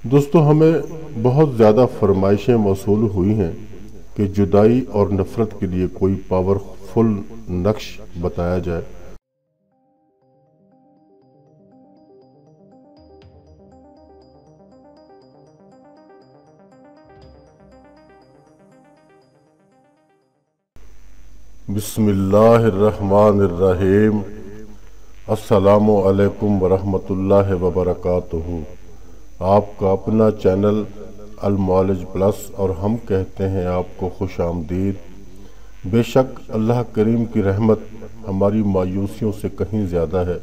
دوستو ہمیں بہت زیادہ فرمائشیں موصول ہوئی ہیں کہ جدائی اور نفرت کے لیے کوئی پاورفل نقش بتایا جائے۔ بسم اللہ الرحمن الرحیم۔ السلام علیکم ورحمۃ اللہ وبرکاتہ۔ آپ کا اپنا چینل المعالج پلس اور ہم کہتے ہیں آپ کو خوش آمدید۔ بے شک اللہ کریم کی رحمت ہماری مایوسیوں سے کہیں زیادہ ہے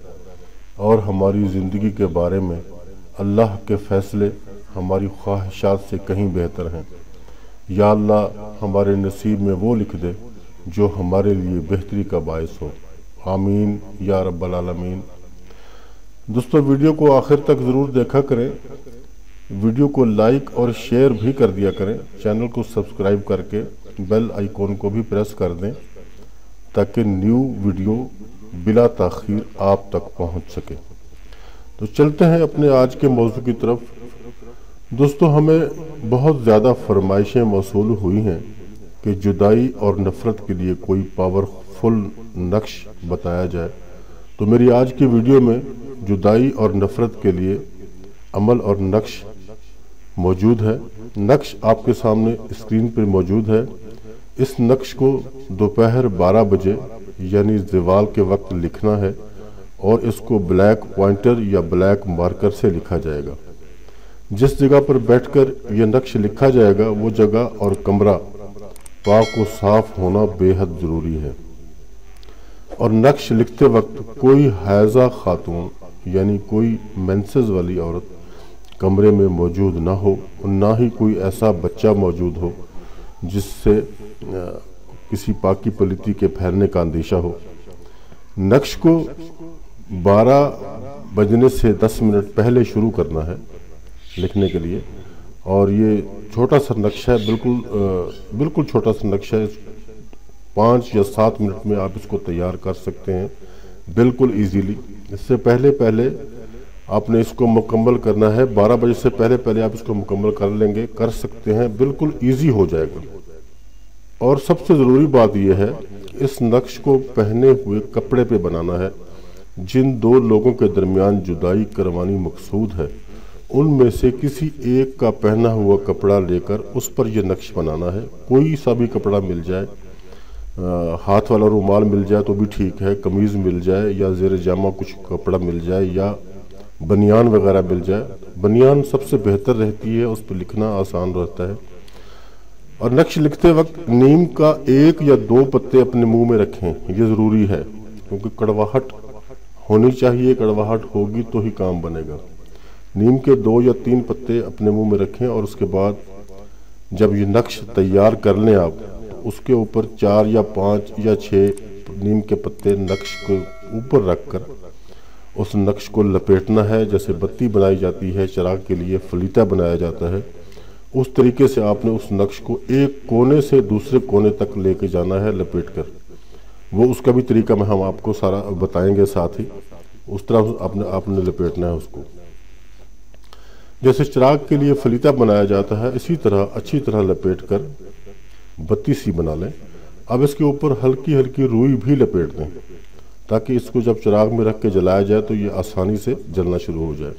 اور ہماری زندگی کے بارے میں اللہ کے فیصلے ہماری خواہشات سے کہیں بہتر ہیں۔ یا اللہ ہمارے نصیب میں وہ لکھ دے جو ہمارے لیے بہتری کا باعث ہو، آمین یا رب العالمین۔ دوستو ویڈیو کو آخر تک ضرور دیکھا کریں، ویڈیو کو لائک اور شیئر بھی کر دیا کریں، چینل کو سبسکرائب کر کے بیل آئیکن کو بھی پریس کر دیں تاکہ نیو ویڈیو بلا تاخیر آپ تک پہنچ سکے۔ تو چلتے ہیں اپنے آج کے موضوع کی طرف۔ دوستو ہمیں بہت زیادہ فرمائشیں موصول ہوئی ہیں کہ جدائی اور نفرت کے لیے کوئی پاورفل نقش بتایا جائے، تو میری آج کی ویڈیو میں جدائی اور نفرت کے لیے عمل اور نقش موجود ہے۔ نقش آپ کے سامنے اسکرین پر موجود ہے۔ اس نقش کو دوپہر 12 بجے یعنی زوال کے وقت لکھنا ہے اور اس کو بلیک پوائنٹر یا بلیک مارکر سے لکھا جائے گا۔ جس جگہ پر بیٹھ کر یہ نقش لکھا جائے گا وہ جگہ اور کمرہ پاک و صاف ہونا بے حد ضروری ہے، اور نقش لکھتے وقت کوئی حائضہ خاتون یعنی کوئی مینسز والی عورت کمرے میں موجود نہ ہو، اور نہ ہی کوئی ایسا بچہ موجود ہو جس سے کسی پاکی پلیتی کے پھیلنے کا اندیشہ ہو۔ نقش کو 12 بجنے سے 10 منٹ پہلے شروع کرنا ہے لکھنے کے لیے، اور یہ چھوٹا سا نقش ہے، بالکل چھوٹا سا نقش ہے۔ 5 یا 7 منٹ میں آپ اس کو تیار کر سکتے ہیں بالکل ایزیلی۔ اس سے پہلے آپ نے اس کو مکمل کرنا ہے، 12 بجے سے پہلے آپ اس کو مکمل کر سکتے ہیں، بالکل ایزی ہو جائے گا۔ اور سب سے ضروری بات یہ ہے کہ اس نقش کو پہنے ہوئے کپڑے پہ بنانا ہے۔ جن 2 لوگوں کے درمیان جدائی کروانی مقصود ہے ان میں سے کسی ایک کا پہنا ہوا کپڑا لے کر اس پر یہ نقش بنانا ہے۔ کوئی سا بھی کپڑا مل جائے، ہاتھ والا رومال مل جائے تو بھی ٹھیک ہے، قمیض مل جائے یا زیر جامہ کچھ کپڑا مل جائے یا بنیان وغیرہ مل جائے۔ بنیان سب سے بہتر رہتی ہے، اس پہ لکھنا آسان رہتا ہے۔ اور نقش لکھتے وقت نیم کا 1 یا 2 پتے اپنے منہ میں رکھیں، یہ ضروری ہے کیونکہ کڑواہٹ ہونی چاہیے، کڑواہٹ ہوگی تو ہی کام بنے گا۔ نیم کے 2 یا 3 پتے اپنے منہ میں رکھیں، اور اس کے بعد جب یہ نقش تیار کر لیں آپ، اس کے اوپر 4 یا 5 یا 6 نیم کے پتے نقش کو اوپر رکھ کر اس نقش کو لپیٹنا ہے، جیسے بتی بنائی جاتی ہے، چراغ کے لیے فلیتہ بنایا جاتا ہے، اس طریقے سے آپ نے اس نقش کو ایک کونے سے دوسرے کونے تک لے کے جانا ہے لپیٹ کر۔ وہ اس کا بھی طریقہ میں ہم آپ کو سارا بتائیں گے ساتھ ہی، اس طرح آپ نے لپیٹنا ہے اس کو۔ جیسے چراغ کے لیے فلیتہ بنایا جاتا ہے اسی طرح اچھی طرح لپیٹ کر بتی سی بنا لیں۔ اب اس کے اوپر ہلکی ہلکی روئی بھی لپیٹ دیں تاکہ اس کو جب چراغ میں رکھ کے جلایا جائے تو یہ آسانی سے جلنا شروع ہو جائے۔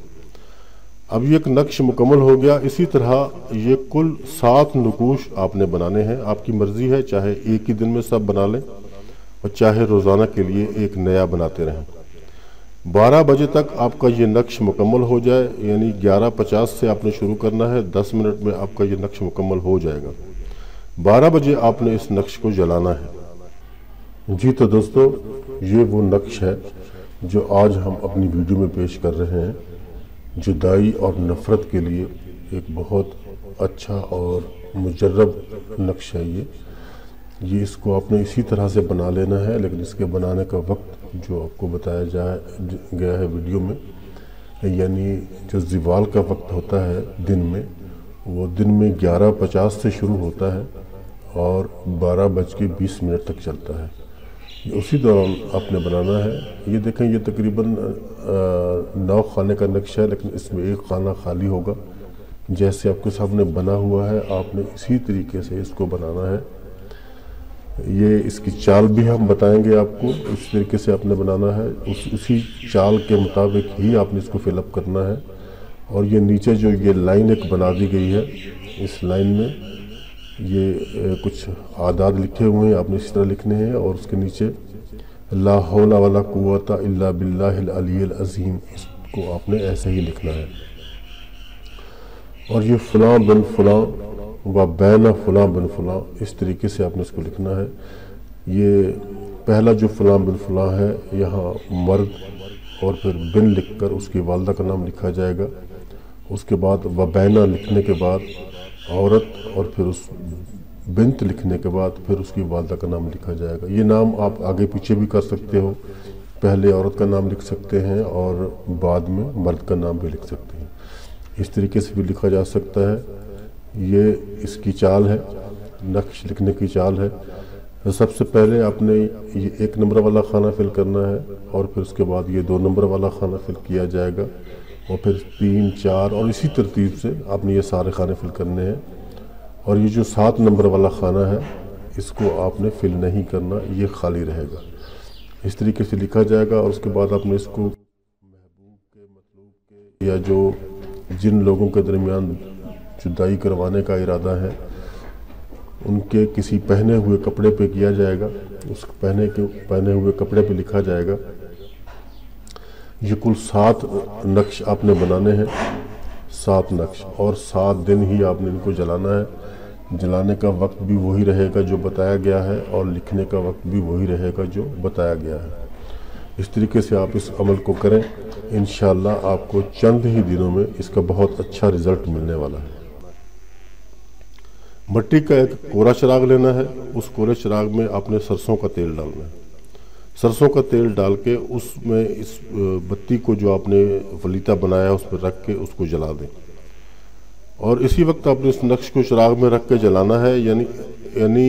اب یہ ایک نقش مکمل ہو گیا۔ اسی طرح یہ کل 7 نقوش آپ نے بنانے ہیں۔ آپ کی مرضی ہے، چاہے ایک ہی دن میں سب بنا لیں اور چاہے روزانہ کے لیے ایک نیا بناتے رہیں۔ 12 بجے تک آپ کا یہ نقش مکمل ہو جائے، یعنی 11:50 سے آپ نے شروع کرنا ہے، 10 منٹ میں آپ کا یہ نقش مکمل ہو جائے گا۔ 12 بجے آپ نے اس نقش کو جلانا ہے۔ جی تو دوستو یہ وہ نقش ہے جو آج ہم اپنی ویڈیو میں پیش کر رہے ہیں۔ جدائی اور نفرت کے لیے ایک بہت اچھا اور مجرب نقش ہے یہ اس کو آپ نے اسی طرح سے بنا لینا ہے، لیکن اس کے بنانے کا وقت جو آپ کو بتایا گیا ہے ویڈیو میں، یعنی جو زوال کا وقت ہوتا ہے دن میں، وہ دن میں 11:50 سے شروع ہوتا ہے اور 12:20 تک چلتا ہے۔ اسی دوران آپ نے بنانا ہے۔ یہ دیکھیں یہ تقریباً 9 خانے کا نقش ہے، لیکن اس میں 1 خانہ خالی ہوگا जैसे आपके सामने बना हुआ है आपने इसी तरीके से इसको बनाना है। ये इसकी चाल भी हम बताएंगे आपको, इस तरीके से आपने बनाना है, उसी चाल के मुताबिक ही आपने इसको फिलअप करना है। और ये नीचे जो ये लाइन एक बना दी गई है, इस लाइन में ये कुछ आदाद लिखे हुए हैं, आपने इसी तरह लिखने हैं। और उसके नीचे ला हौला वला कुव्वता इल्ला बिल्लाहिल अलिय्यिल अज़ीम, इसको आपने ऐसे ही लिखना है। और ये फ़लाँ बिन फ़लाँ व बैना फ़लाँ बिन फ़लाँ, इस तरीके से आपने इसको लिखना है। ये पहला जो फ़लाँ बिन फ़लाँ है, यहाँ मर्द और फिर बिन लिखकर उसकी वालदा का नाम लिखा जाएगा। उसके बाद व बैना लिखने के बाद औरत, और फिर उस बिन्त लिखने के बाद फिर उसकी वालदा का नाम लिखा जाएगा। ये नाम आप आगे पीछे भी कर सकते हो, पहले औरत का नाम लिख सकते हैं और बाद में मर्द का नाम भी लिख सकते हैं, इस तरीके से भी लिखा जा सकता है। ये इसकी चाल है, नक्श लिखने की चाल है। तो सबसे पहले आपने ये 1 नंबर वाला खाना फिल करना है, और फिर उसके बाद ये 2 नंबर वाला खाना फिल किया जाएगा, और फिर 3, 4 और इसी तरतीब से आपने ये सारे खाने फिल करने हैं। और ये जो 7 नंबर वाला खाना है इसको आपने फिल नहीं करना, ये खाली रहेगा। इस तरीके से लिखा जाएगा। और उसके बाद आपने इसको महबूब के, मतलूब के, या जो जिन लोगों के दरमियान जुदाई करवाने का इरादा है उनके किसी पहने हुए कपड़े पे किया जाएगा, उस पहने हुए कपड़े पे लिखा जाएगा। ये कुल 7 नक्श आपने बनाने हैं, 7 नक्श, और 7 दिन ही आपने इनको जलाना है। जलाने का वक्त भी वही रहेगा जो बताया गया है, और लिखने का वक्त भी वही रहेगा जो बताया गया है। इस तरीके से आप इस अमल को करें, इंशाअल्लाह आपको चंद ही दिनों में इसका बहुत अच्छा रिज़ल्ट मिलने वाला है। मट्टी का एक कोरा चिराग लेना है, उस कोरे चिराग में आपने सरसों का तेल डालना है। सरसों का तेल डाल के उसमें इस बत्ती को जो आपने वलीता बनाया उस पर रख के उसको जला दें। और इसी वक्त आपने इस नक्श को चिराग में रख के जलाना है, यानी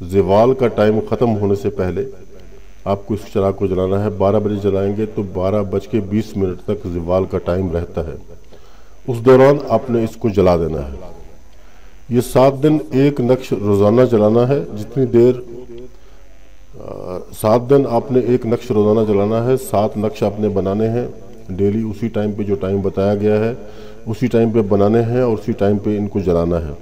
ज़वाल का टाइम ख़त्म होने से पहले आपको इस चिराग को जलाना है। 12 बजे जलाएंगे तो 12:20 तक ज़वाल का टाइम रहता है, उस दौरान आपने इसको जला देना है। ये 7 दिन एक नक्श रोज़ाना जलाना है, जितनी देर 7 दिन आपने एक नक्श रोज़ाना जलाना है। 7 नक्श आपने बनाने हैं डेली, उसी टाइम पे जो टाइम बताया गया है उसी टाइम पे बनाने हैं और उसी टाइम पे इनको जलाना है।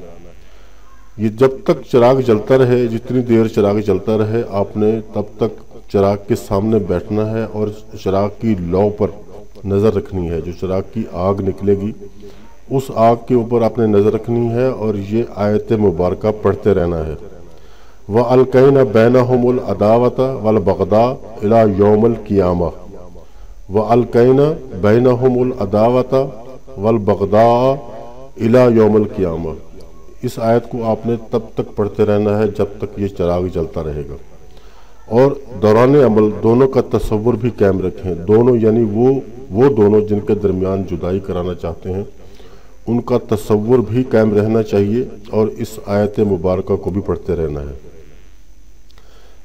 ये जब तक चिराग जलता रहे, जितनी देर चिराग जलता रहे, आपने तब तक चिराग के सामने बैठना है और चिराग की लौ पर नज़र रखनी है। जो चिराग की आग निकलेगी उस आग के ऊपर आपने नज़र रखनी है और ये आयत मुबारका पढ़ते रहना है। व अलकैना बैनहुमुल अदावता वल बगदा इला यौमिल क़ियामा, व अलकैना बैनहुमुल अदावता वल बगदा इला यौमिल क़ियामा। इस आयत को आपने तब तक पढ़ते रहना है जब तक ये चिराग जलता रहेगा। और दौरान अमल दोनों का तसव्वुर भी कायम रखें। दोनों यानी वो दोनों जिनके दरमियान जुदाई कराना चाहते हैं उनका तसव्वुर भी कायम रहना चाहिए और इस आयत मुबारका को भी पढ़ते रहना है।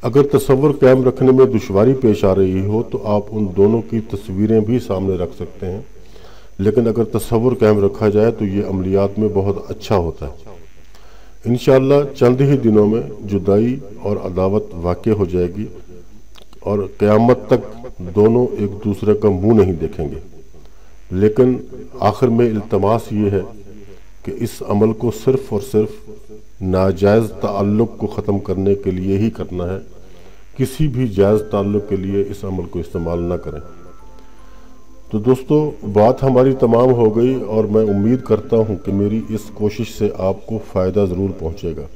अगर तसव्वुर कायम रखने में दुश्वारी पेश आ रही हो तो आप उन दोनों की तस्वीरें भी सामने रख सकते हैं, लेकिन अगर तसव्वुर कायम रखा जाए तो ये अमलियात में बहुत अच्छा होता है। इंशाअल्लाह चंद ही दिनों में जुदाई और अदावत वाक़ई हो जाएगी और क़यामत तक दोनों एक दूसरे का मुंह नहीं देखेंगे। लेकिन आखिर में इल्तमास ये है कि इस अमल को सिर्फ़ और सिर्फ नाजायज़ ताल्लुक़ को ख़त्म करने के लिए ही करना है। किसी भी जायज़ ताल्लुक़ के लिए इस अमल को इस्तेमाल ना करें। तो दोस्तों बात हमारी तमाम हो गई और मैं उम्मीद करता हूँ कि मेरी इस कोशिश से आपको फ़ायदा ज़रूर पहुँचेगा।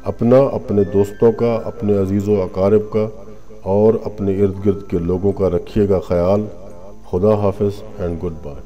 अपना, अपने दोस्तों का, अपने अजीज़ व अकारिब का और अपने इर्द गिर्द के लोगों का रखिएगा ख्याल। खुदा हाफिज़ एंड गुड बाय।